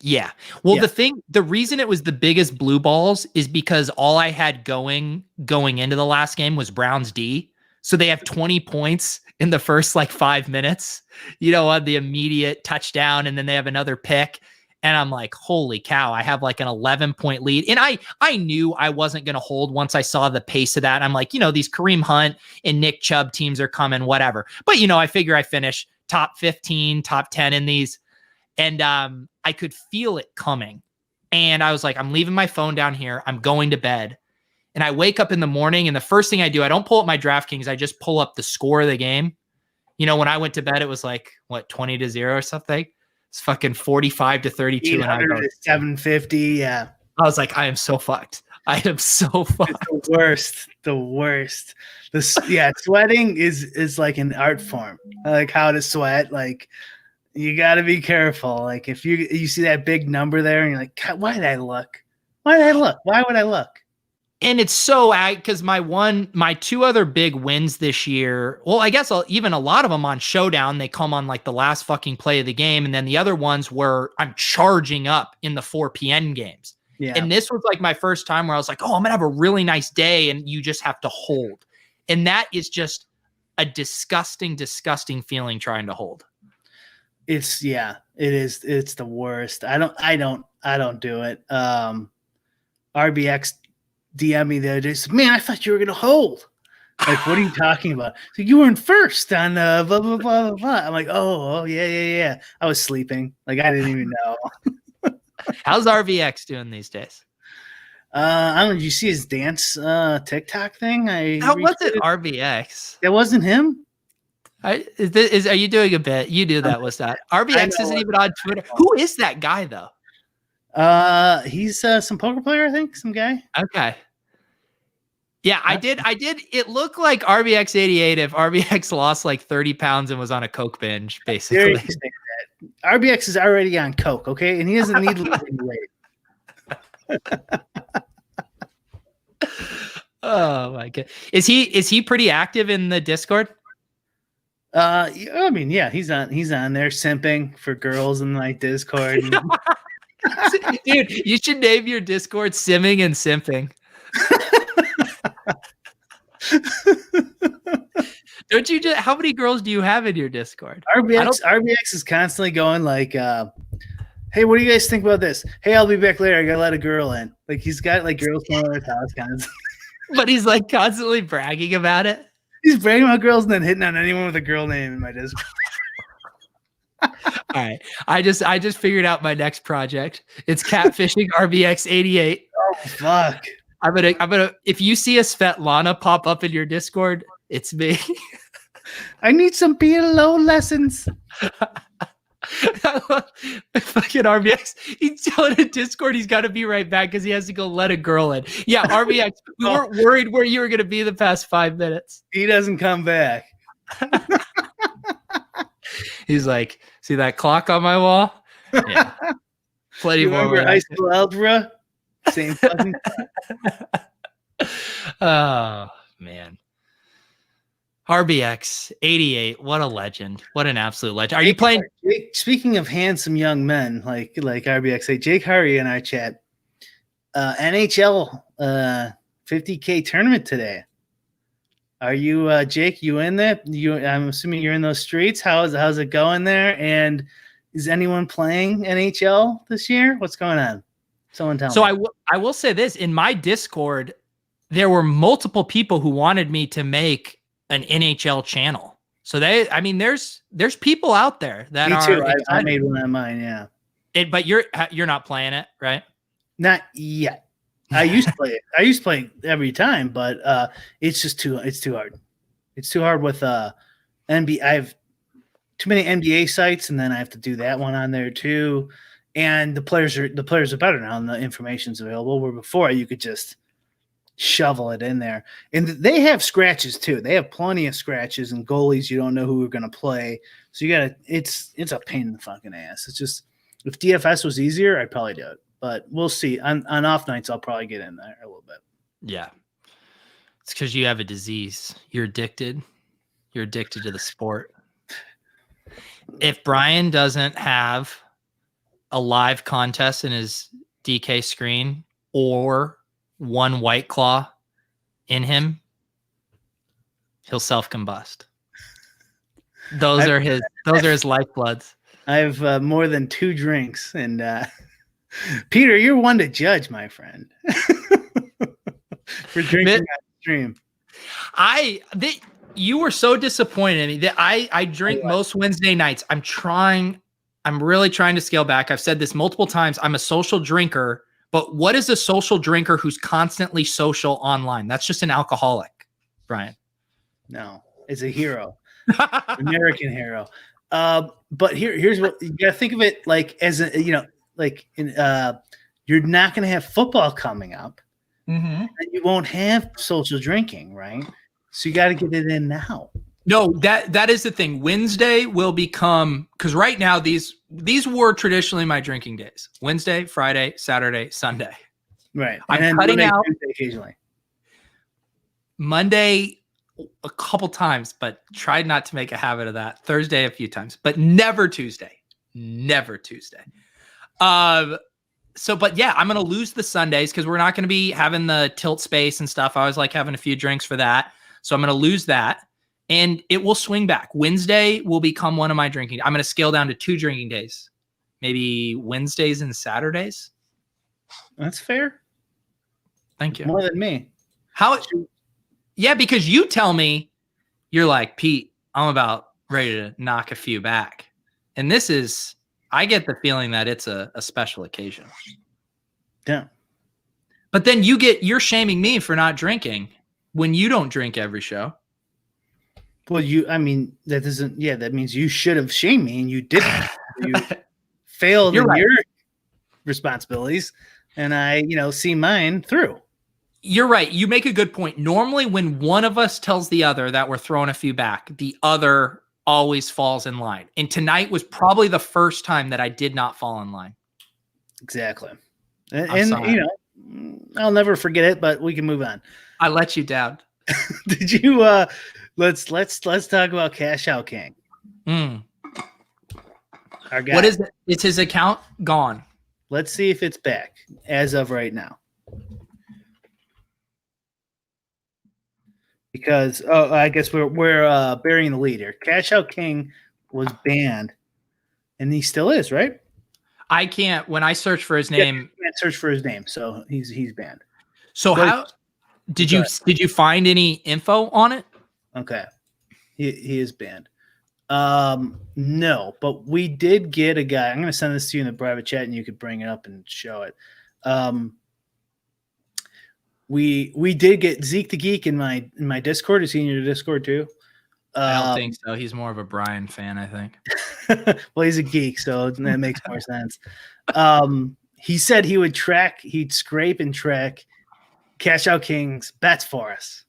Yeah. Well, the reason it was the biggest blue balls is because all I had going into the last game was Browns D. So they have 20 points in the first 5 minutes, on the immediate touchdown. And then they have another pick. And I'm like, holy cow, I have an 11-point lead. And I knew I wasn't going to hold once I saw the pace of that. I'm like, these Kareem Hunt and Nick Chubb teams are coming, whatever. But, I figure I finish top 15, top 10 in these. And I could feel it coming. And I was like, I'm leaving my phone down here. I'm going to bed. And I wake up in the morning, and the first thing I do, I don't pull up my DraftKings. I just pull up the score of the game. When I went to bed, it was 20-0 or something. It's fucking 45-32. And I go 750. Yeah. I was like, I am so fucked. I am so fucked. It's the worst. Sweating is like an art form. I like how to sweat. You got to be careful. If you see that big number there and you're like, God, why did I look? Why would I look? And it's so because my two other big wins this year. Well, I guess even a lot of them on Showdown, they come on the last fucking play of the game. And then the other ones where I'm charging up in the 4 p.m. games. Yeah. And this was my first time where I was like, oh, I'm going to have a really nice day. And you just have to hold. And that is just a disgusting, disgusting feeling trying to hold. It is. It's the worst. I don't do it. RBX DM me the other day. Said, man, I thought you were going to hold. What are you talking about? So you were in first on blah, blah, blah, blah, blah. I'm like, oh, yeah. I was sleeping. I didn't even know. How's RVX doing these days? I don't know. Did you see his dance TikTok thing? How was it RVX? That wasn't him? Are you doing a bit? You do that. What's that? RBX isn't even on Twitter. Who is that guy, though? He's some poker player, I think. Some guy. Okay. Yeah, I did. It looked like RBX 88 if RBX lost 30 pounds and was on a Coke binge, basically. RBX is already on Coke, okay? And he doesn't need losing weight. Oh my god. Is he pretty active in the Discord? I mean, yeah, he's on there simping for girls in Discord. Dude, you should name your Discord Simming and Simping. Don't you just? How many girls do you have in your Discord? RBX is constantly going like, "Hey, what do you guys think about this? Hey, I'll be back later. I gotta let a girl in." Like he's got like girls going over his house, kind of. But he's like constantly bragging about it. He's bragging about girls and then hitting on anyone with a girl name in my Discord. All right, I just figured out my next project. It's catfishing RBX88. Oh fuck! I'm gonna. If you see a Svetlana pop up in your Discord, it's me. I need some PLO lessons. Fucking RBX. He's telling a Discord he's got to be right back because he has to go let a girl in. Yeah, RBX. We weren't worried where you were going to be the past 5 minutes. He doesn't come back. He's like, see that clock on my wall? Yeah. Plenty You more. remember high school algebra? Same fucking. Oh man. RBX 88. What a legend. What an absolute legend. Are you playing? Speaking of handsome young men like RBX, Jake Hurry in our chat. NHL 50K tournament today. Are you Jake? You in there? I'm assuming you're in those streets. How's it going there? And is anyone playing NHL this year? What's going on? Someone tell me. So I will say this, in my Discord, there were multiple people who wanted me to make an NHL channel. So there's people out there that me are. too. I made one of mine. Yeah. But you're not playing it, right? Not yet. I used to play it. I used to play it every time, but it's just too hard. It's too hard with NBA. I have too many NBA sites, and then I have to do that one on there too. And the players are better now, and the information's available. Where before you could just shovel it in there, and they have scratches too. They have plenty of scratches and goalies you don't know who are going to play. So you gotta. It's a pain in the fucking ass. It's just if DFS was easier, I'd probably do it. But we'll see. On off nights, I'll probably get in there a little bit. Yeah. It's because you have a disease. You're addicted. You're addicted to the sport. If Brian doesn't have a live contest in his DK screen or one White Claw in him, he'll self-combust. Those are his lifebloods. I have more than 2 drinks, and Peter, you're one to judge, my friend, for drinking on stream. You were so disappointed in me that I drink most Wednesday nights. I'm really trying to scale back. I've said this multiple times. I'm a social drinker, but what is a social drinker who's constantly social online? That's just an alcoholic, Brian. No, it's a hero, American hero. But here's what you gotta think of it like as a, you're not going to have football coming up, and you won't have social drinking, right? So you got to get it in now. No, that is the thing. Wednesday will become, because right now these were traditionally my drinking days: Wednesday, Friday, Saturday, Sunday. Right. I'm cutting out Tuesday occasionally. Monday a couple times, but tried not to make a habit of that. Thursday a few times, but never Tuesday. Never Tuesday. But yeah, I'm going to lose the Sundays because we're not going to be having the tilt space and stuff. I always like having a few drinks for that. So I'm going to lose that, and it will swing back. Wednesday will become one of my drinking. I'm going to scale down to 2 drinking days, maybe Wednesdays and Saturdays. That's fair. Thank you. More than me. Yeah, because you tell me, you're like, Pete, I'm about ready to knock a few back. And I get the feeling that it's a special occasion. Yeah. But then you're shaming me for not drinking when you don't drink every show. Well, that means you should have shamed me and you didn't. You failed in your responsibilities, and I, see mine through. You're right. You make a good point. Normally when one of us tells the other that we're throwing a few back, the other always falls in line. And tonight was probably the first time that I did not fall in line. Exactly. And I'll never forget it, but we can move on. I let you down. Did you let's talk about Cash Out King. Our guy. What is it? Is his account gone? Let's see if it's back as of right now. because I guess we're burying the lead here. Cash Out King was banned, and he still is, right? I can't. When I search for his name, you can't search for his name, so he's banned. so how did you find any info on it? Okay, he is banned. No, but we did get a guy. I'm going to send this to you in the private chat, and you could bring it up and show it. We did get Zeke the Geek in my Discord. Is he in your Discord too? I don't think so. He's more of a Brian fan, I think. Well, he's a geek, so that makes more sense. He said he'd scrape and track Cash Out King's bets for us.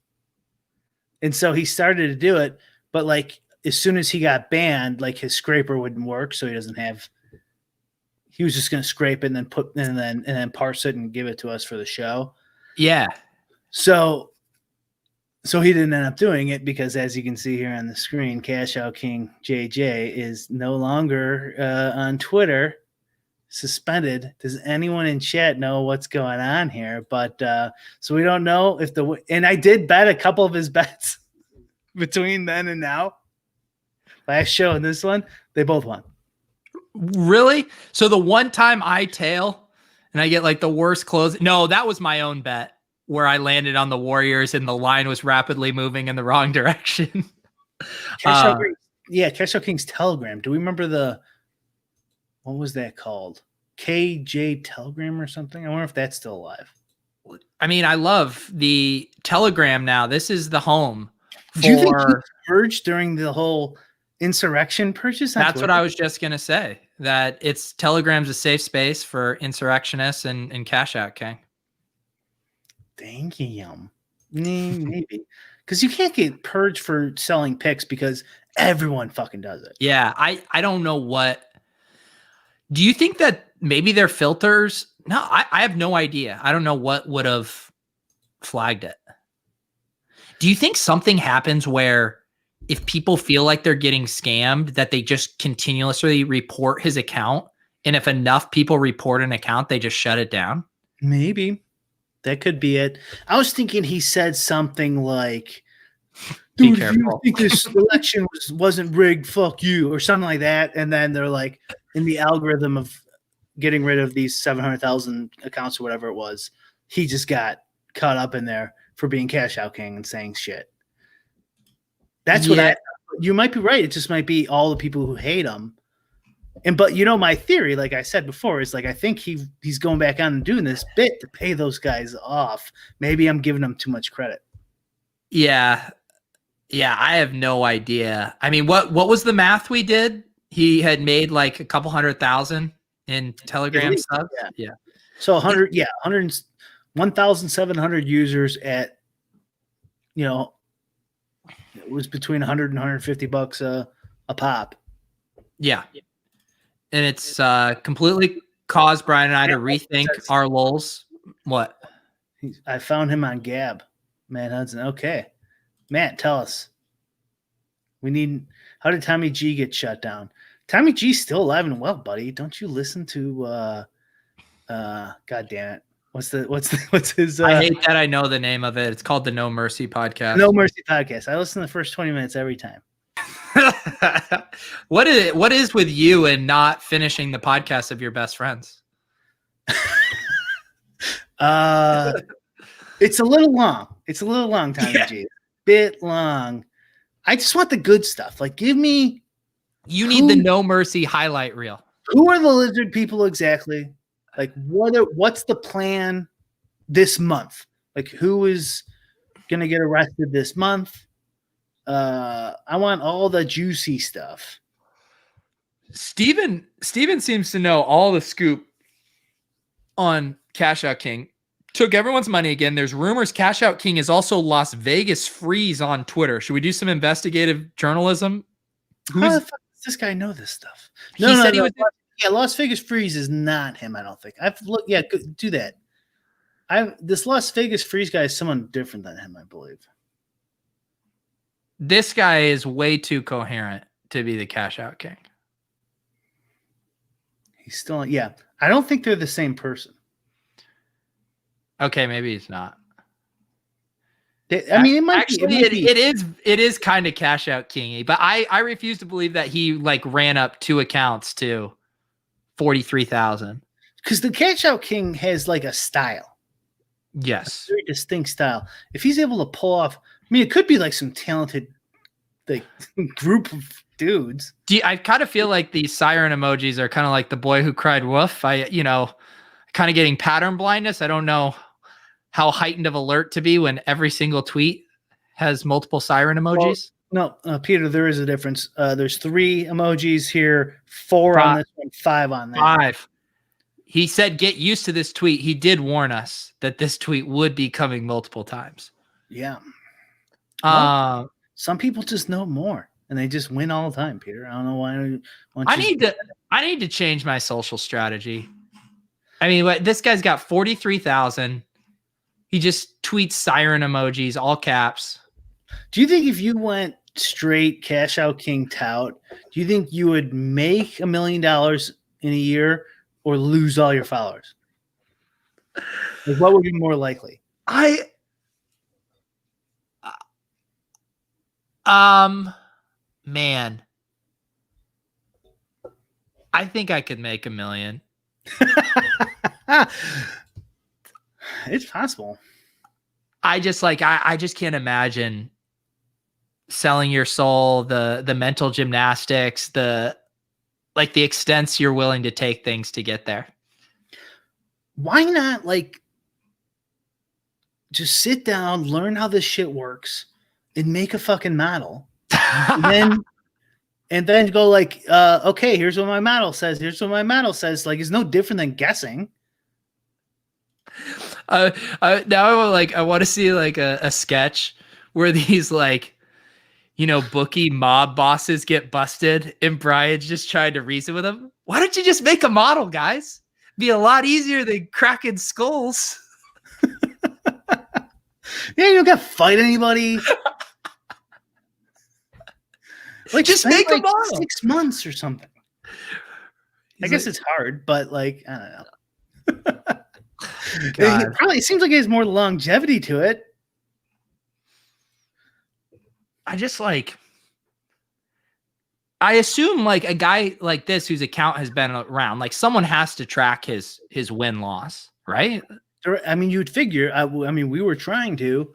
And so he started to do it, but like as soon as he got banned, like his scraper wouldn't work, so he was just going to scrape it and then parse it and give it to us for the show. Yeah. So he didn't end up doing it because, as you can see here on the screen, Cash Out King JJ is no longer on Twitter, suspended. Does anyone in chat know what's going on here? But so we don't know if and I did bet a couple of his bets between then and now. Last show and this one, they both won. Really? So the one time I tail and I get like the worst close. No, that was my own bet, where I landed on the Warriors and the line was rapidly moving in the wrong direction. Cash Out King's Telegram. Do we remember what was that called? KJ Telegram or something? I wonder if that's still alive. I mean, I love the Telegram now. This is the home for... Do you think he purged during the whole insurrection purchase? That's what I was just going to say, that Telegram's a safe space for insurrectionists and Cash Out King. Damn. Maybe. Because you can't get purged for selling picks because everyone fucking does it. Yeah, I don't know what. Do you think that maybe their filters? No, I have no idea. I don't know what would have flagged it. Do you think something happens where if people feel like they're getting scammed, that they just continuously report his account? And if enough people report an account, they just shut it down? Maybe. That could be it. I was thinking he said something like, "Dude, if you think this election wasn't rigged, fuck you," or something like that. And then they're like, in the algorithm of getting rid of these 700,000 accounts or whatever it was, he just got caught up in there for being Cash Out King and saying shit. That's what you might be right. It just might be all the people who hate him. But my theory, like I said before, is like I think he's going back on and doing this bit to pay those guys off. Maybe I'm giving him too much credit. Yeah, I have no idea. I mean, what was the math we did? He had made like a couple 100,000 in Telegram subs. Yeah. So 1,700 users at, it was between 100 and 150 bucks a pop. Yeah. And it's completely caused Brian and I to rethink our Lolz. What? I found him on Gab. Matt Hudson. Okay. Matt, tell us. How did Tommy G get shut down? Tommy G's still alive and well, buddy. Don't you listen to God damn it. What's his I hate that I know the name of it. It's called the No Mercy Podcast. No Mercy Podcast. I listen to the first 20 minutes every time. What is with you and not finishing the podcast of your best friends? It's a little long. Tommy G. Bit long. I just want the good stuff. Like, give me. You need the No Mercy highlight reel. Who are the lizard people exactly? Like, what's the plan this month? Like, who is gonna get arrested this month? I want all the juicy stuff. Steven seems to know all the scoop on Cash Out King. Took everyone's money again. There's rumors Cash Out King is also Las Vegas Freeze on Twitter. Should we do some investigative journalism? How the fuck does this guy know this stuff? No. Las Vegas Freeze is not him, I don't think. I've looked. Yeah, do that. This Las Vegas Freeze guy is someone different than him, I believe. This guy is way too coherent to be the Cash Out King. He's still, yeah. I don't think they're the same person. Okay, maybe he's not. I mean, it might actually be. it is kind of cash out kingy, but I refuse to believe that he like ran up 2 accounts to 43,000. Because the cash out king has like a style. Yes. A very distinct style. If he's able to pull off, I mean, it could be like some talented like group of dudes. I kind of feel like these siren emojis are kind of like the boy who cried wolf. Kind of getting pattern blindness. I don't know how heightened of alert to be when every single tweet has multiple siren emojis. Well, no, Peter, there is a difference. There's 3 emojis here, 4 on this one, 5 on that. 5. He said, get used to this tweet. He did warn us that this tweet would be coming multiple times. Yeah. Well, some people just know more and they just win all the time, Peter. I don't know why. I need to change my social strategy. I mean, this guy's got 43,000. He just tweets siren emojis, all caps. Do you think if you went straight cash out king tout, do you think you would make $1 million in a year or lose all your followers? Like, what would be more likely? Man, I think I could make $1 million. It's possible. I just can't imagine selling your soul, the mental gymnastics, the extents you're willing to take things to get there. Why not just sit down, learn how this shit works, and make a fucking model, and then go okay, here's what my model says. Here's what my model says. Like, it's no different than guessing. Now I want to see a sketch where these bookie mob bosses get busted and Brian's just trying to reason with them. Why don't you just make a model, guys? Be a lot easier than cracking skulls. Yeah, you don't got to fight anybody. Just make a model. 6 months or something. I guess it's hard, but I don't know. It probably seems like it has more longevity to it. I assume a guy like this whose account has been around, someone has to track his win-loss, right? I mean, you'd figure. I mean, we were trying to.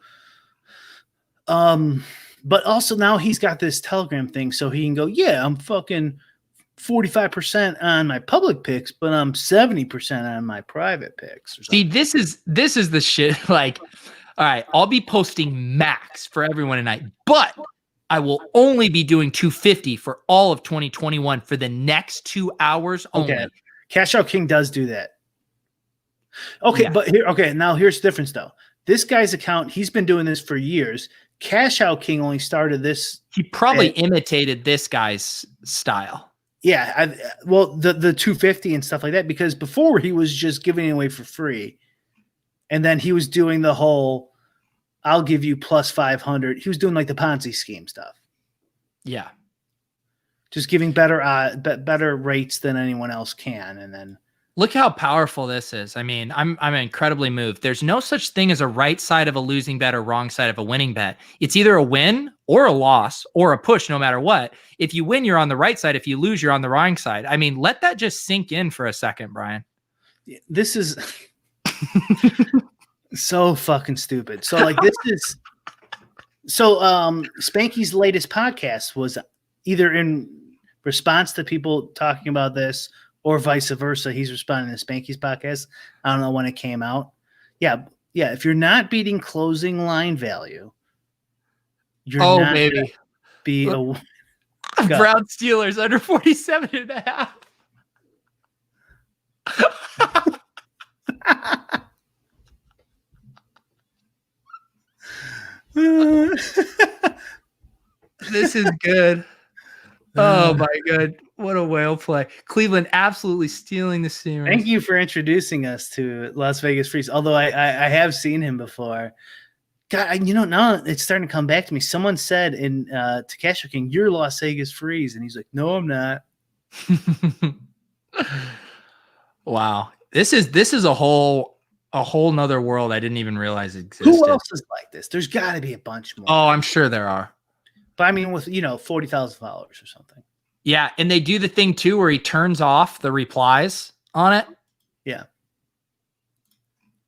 But also now he's got this Telegram thing, so he can go, yeah, I'm fucking 45% on my public picks, but I'm 70% on my private picks. See, this is the shit. All right, I'll be posting max for everyone tonight, but I will only be doing 250 for all of 2021 for the next 2 hours only. Okay. Cash Out King does do that. Okay, yeah. Now here's the difference though. This guy's account, he's been doing this for years. Cash Out King only started this. He probably imitated this guy's style. Yeah, the 250 and stuff like that, because before he was just giving it away for free. And then he was doing the whole, I'll give you plus 500. He was doing the Ponzi scheme stuff. Yeah. Just giving better rates than anyone else can. And then look how powerful this is. I mean, I'm incredibly moved. There's no such thing as a right side of a losing bet or wrong side of a winning bet. It's either a win or a loss or a push, no matter what. If you win, you're on the right side. If you lose, you're on the wrong side. I mean, let that just sink in for a second, Brian. This is so fucking stupid. So Spanky's latest podcast was either in response to people talking about this or vice versa. He's responding to Spanky's podcast. I don't know when it came out. Yeah. If you're not beating closing line value, you're not baby. Be a Brown Steelers under 47.5. This is good. Oh my God. What a whale play. Cleveland absolutely stealing the series. Thank you for introducing us to Las Vegas Freeze. Although I have seen him before. God, now it's starting to come back to me. Someone said in to Cash King, you're Las Vegas Freeze. And he's like, no, I'm not. Wow. This is a whole a whole nother world I didn't even realize existed. Who else is like this? There's got to be a bunch more. Oh, I'm sure there are. But I mean, with 40,000 followers or something. Yeah, and they do the thing too where he turns off the replies on it. Yeah.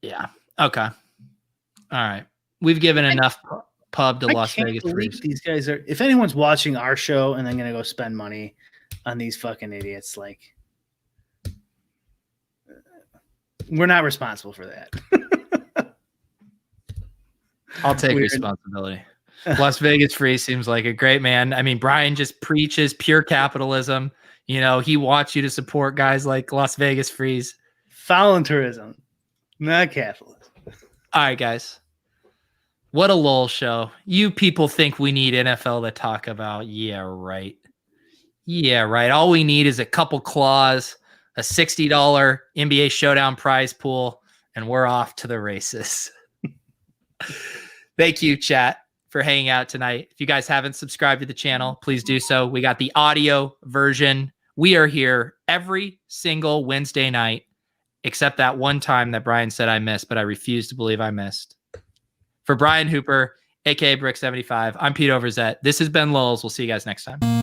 Yeah. Okay. All right. We've given enough pub to Las Vegas Freeze. These guys are. If anyone's watching our show and then going to go spend money on these fucking idiots, like, we're not responsible for that. I'll take responsibility. Las Vegas Freeze seems like a great man. I mean, Brian just preaches pure capitalism. He wants you to support guys like Las Vegas Freeze. Voluntarism, not capitalism. All right, guys. What a Lolz show. You people think we need NFL to talk about. Yeah, right. Yeah, right. All we need is a couple claws, a $60 NBA Showdown prize pool, and we're off to the races. Thank you, chat, for hanging out tonight. If you guys haven't subscribed to the channel, please do so. We got the audio version. We are here every single Wednesday night, except that one time that Brian said I missed, but I refuse to believe I missed. For Brian Hooper, aka Brick75, I'm Pete Overzet. This has been Lolz. We'll see you guys next time.